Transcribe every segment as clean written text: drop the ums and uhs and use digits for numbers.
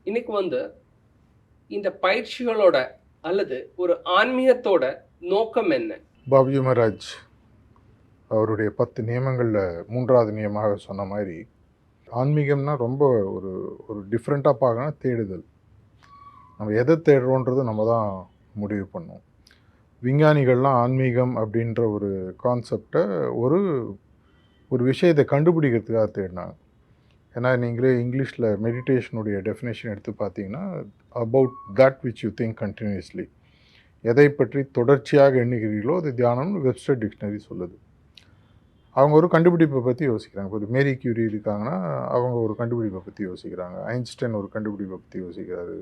இன்னைக்கு இந்த பயிற்சிகளோட அல்லது ஒரு ஆன்மீகத்தோட நோக்கம் என்ன? பாபுஜி மகாராஜ் அவருடைய 10 நியமங்களில் 3வது நியமமாக சொன்ன மாதிரி, ஆன்மீகம்னா ரொம்ப ஒரு ஒரு டிஃப்ரெண்ட்டாக பார்க்கணும், தேடுதல். நம்ம எதை தேடுறோன்றது நம்ம தான் முடிவு பண்ணோம். விஞ்ஞானிகள்லாம் ஆன்மீகம் அப்படின்ற ஒரு கான்செப்டை ஒரு ஒரு விஷயத்தை கண்டுபிடிக்கிறதுக்காக தேடினாங்க. ஏன்னா நீங்களே இங்கிலீஷில் மெடிடேஷனுடைய டெஃபினேஷன் எடுத்து பார்த்தீங்கன்னா, about that which you think continuously, எதை பற்றி தொடர்ச்சியாக எண்ணுகிறீர்களோ அது தியானம்னு வெப்ஸ்டர் டிக்ஷனரி சொல்லுது. அவங்க ஒரு கண்டுபிடிப்பை பற்றி யோசிக்கிறாங்க. இப்போ மேரி கியூரி இருக்காங்கன்னா அவங்க ஒரு கண்டுபிடிப்பை பற்றி யோசிக்கிறாங்க. ஐன்ஸ்டைன் ஒரு கண்டுபிடிப்பை பற்றி யோசிக்கிறாரு.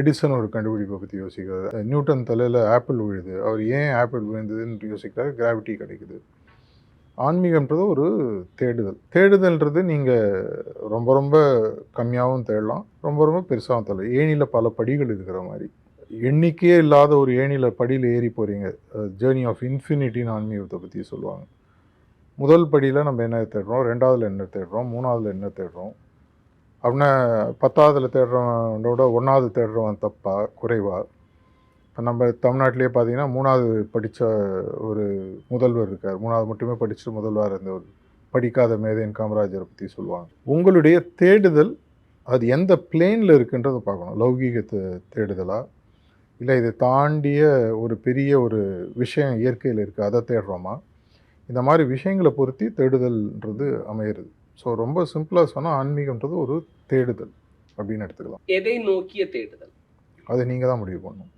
எடிசன் ஒரு கண்டுபிடிப்பை பற்றி யோசிக்கிறாரு. நியூட்டன் தலையில் ஆப்பிள் விழுது, அவர் ஏன் ஆப்பிள் விழுந்ததுன்னு யோசிக்கிறாரு. கிராவிட்டி கிடைக்குது. ஆன்மீகம்ன்றது ஒரு தேடுதல். தேடுதல்ன்றது நீங்கள் ரொம்ப ரொம்ப கம்மியாகவும் தேடலாம், ரொம்ப ரொம்ப பெருசாகவும் தேடலாம். ஏணியில் பல படிகள் இருக்கிற மாதிரி. எண்ணிக்கையே இல்லாத ஒரு ஏணியில் படியில் ஏறி போகிறீங்க. ஜேர்னி ஆஃப் இன்ஃபினிட்டின்னு ஆன்மீகத்தை பற்றி சொல்லுவாங்க. முதல் படியில் நம்ம என்ன தேடுறோம், 2வதுல என்ன தேடுறோம், 3வதுல என்ன தேடுறோம் அப்படின்னா 10வதுல தேடுறவனோட 1வது தேடுறவன் தப்பா குறைவா? இப்போ நம்ம தமிழ்நாட்டிலே பார்த்தீங்கன்னா 3வது படித்த ஒரு முதல்வர் இருக்கார். 3வது மட்டுமே படிச்சுட்டு முதல்வர் இருந்தவர், படிக்காத மேதையின் காமராஜரை பற்றி சொல்லுவாங்க. உங்களுடைய தேடுதல் அது எந்த பிளேனில் இருக்குன்றதை பார்க்கணும். லௌகீக தேடுதலா, இல்லை இதை தாண்டிய ஒரு பெரிய ஒரு விஷயம் இயற்கையில் இருக்குது அதை தேடுறோமா? இந்த மாதிரி விஷயங்களை பொறுத்து தேடுதல்ன்றது அமையிறது. ஸோ ரொம்ப சிம்பிளாக சொன்னால் ஆன்மீகம்ன்றது ஒரு தேடுதல் அப்படின்னு எடுத்துக்கலாம். எதை நோக்கிய தேடுதல்? அதை நீங்கள் தான் முடிவு பண்ணணும்.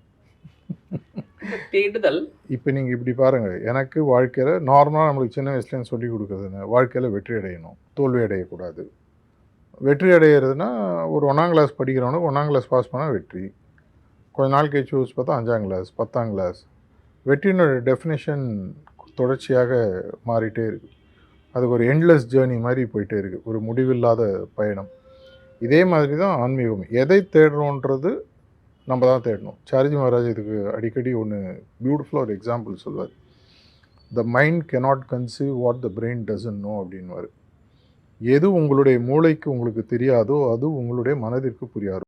தேடுதல் இப்போ நீங்கள் இப்படி பாருங்கள், எனக்கு வாழ்க்கையில் நார்மலாக நம்மளுக்கு சின்ன வயசுலேருந்து சொல்லி கொடுக்குறதுன்னு வாழ்க்கையில் வெற்றி அடையணும், தோல்வி அடையக்கூடாது. வெற்றி அடையிறதுனா ஒரு 1ஆம் கிளாஸ் படிக்கிறவனுக்கு 1ஆம் கிளாஸ் பாஸ் பண்ணால் வெற்றி. கொஞ்ச நாள் கழிச்சு யோசிச்சு பார்த்தா 5ஆம் கிளாஸ் 10ஆம் கிளாஸ். வெற்றியினோட டெஃபினேஷன் தொடர்ச்சியாக மாறிட்டே இருக்குது. அதுக்கு ஒரு எண்ட்லெஸ் ஜேர்னி மாதிரி போயிட்டே இருக்குது, ஒரு முடிவில்லாத பயணம். இதே மாதிரி தான் ஆன்மீகம். எதை தேடுறோன்றது நம்ம தான் தேடணும். சார்ஜி மகாராஜ் இதுக்கு அடிக்கடி ஒன்று பியூட்டிஃபுல்லாக ஒரு எக்ஸாம்பிள் சொல்வார். The mind cannot conceive what the brain doesn't know அப்படின்வார். எது உங்களுடைய மூளைக்கு உங்களுக்கு தெரியாதோ அது உங்களுடைய மனதிற்கு புரியாது.